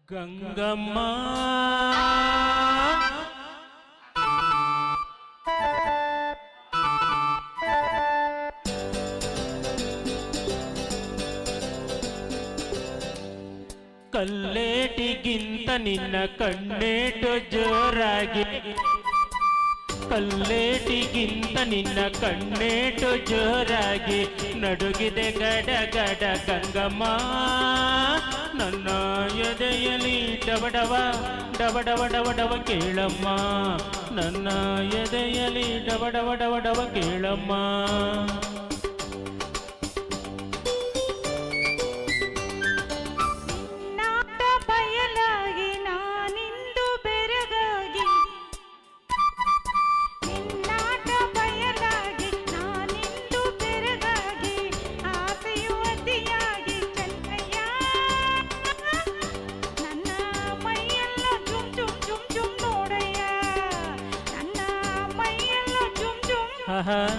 ಗಂಗಮ್ಮ ಕಲ್ಲೇಟಿಗಿಂತ ನಿನ್ನ ಕಣ್ಣೇಟು ಜೋರಾಗಿ ಕಲ್ಲೇಟಿಗಿಂತ ನಿನ್ನ ಕಣ್ಣೇಟು ಜೋರಾಗಿ ನಡುಗಿದೆ ಗಡ ಗಡ ಗಂಗಮ್ಮ ನನ್ನ ಎದೆಯಲಿ ಡಬಡವ ಡಬಡವ ಡಬಡವ ಕೇಳಮ್ಮ ನನ್ನ ಎದೆಯಲಿ ಡಬಡವ ಡಬಡವ ಕೇಳಮ್ಮ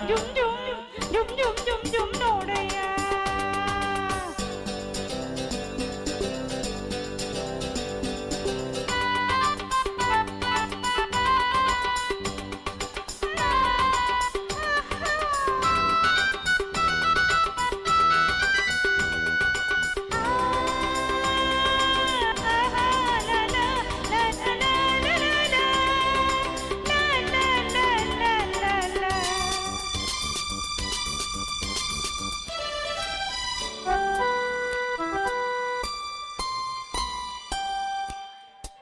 ಜುಮ್ ಜುಮ್ ಜುಮ್ ಜುಮ್ ಜುಮ್ ಜುಮ್ ನೋಡಯ್ಯ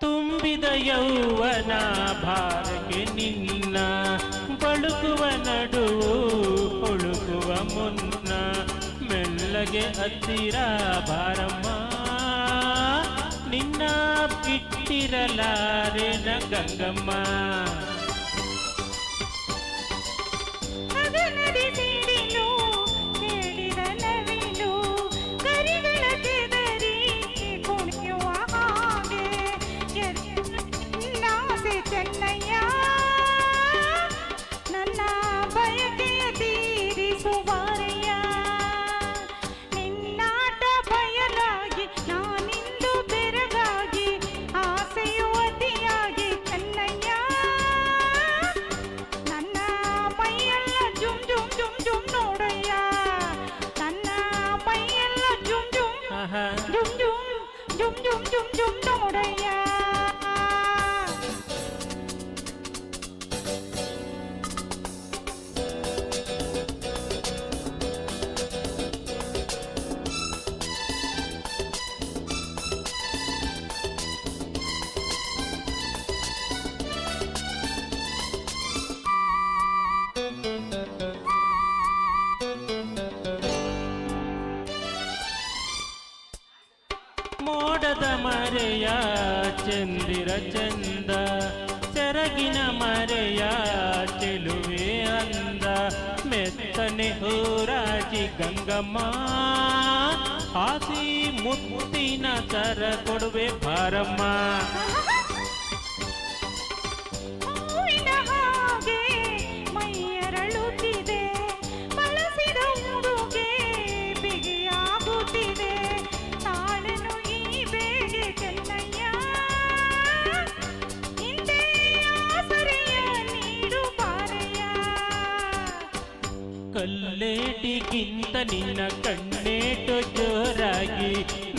ತುಂಬಿದ ಯೌವನ ಭಾರಕ್ಕೆ ನಿನ್ನ ಬಳುಕುವ ನಡುವು ಹುಳುಕುವ ಮುನ್ನ ಮೆಲ್ಲಗೆ ಹತ್ತಿರ ಬಾರಮ್ಮ ನಿನ್ನ ಬಿಟ್ಟಿರಲಾರೆನ ಗಂಗಮ್ಮ ಜುಮ್ ಜುಮ್ ಜುಮ್ ಜುಮ್ ಜುಮ್ ಜುಮ್ ನೋಡಯ್ಯ ಮೋಡದ ಮರೆಯ ಚಂದಿರ ಚಂದ ಸೆರಗಿನ ಮರೆಯ ಚೆಲುವೆ ಅಂದ ಮೆತ್ತನೆ ಹೋರಾಜಿ ಗಂಗಮ್ಮ ಹಾಸಿ ಮುತ್ತಿನ ಸರ ಕೊಡುವೆ ಬಾರಮ್ಮ ಕಲ್ಲೇಟಿಗಿಂತ ನಿನ್ನ ಕಣ್ಣೇಟು ಜೋರಾಗಿ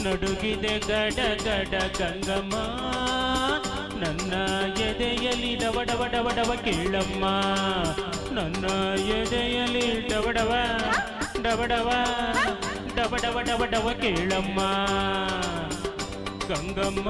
ನಡುಗಿದೆ ಗಡ ಗಡ ಗಂಗಮ್ಮ ನನ್ನ ಎದೆಯಲಿ ಡವಡವ ಡವಡವ ಕೇಳಮ್ಮ ನನ್ನ ಎದೆಯಲಿ ಡವಡವ ಡವಡವ ಡಬಡವ ಡವಡವ ಕೇಳಮ್ಮ ಗಂಗಮ್ಮ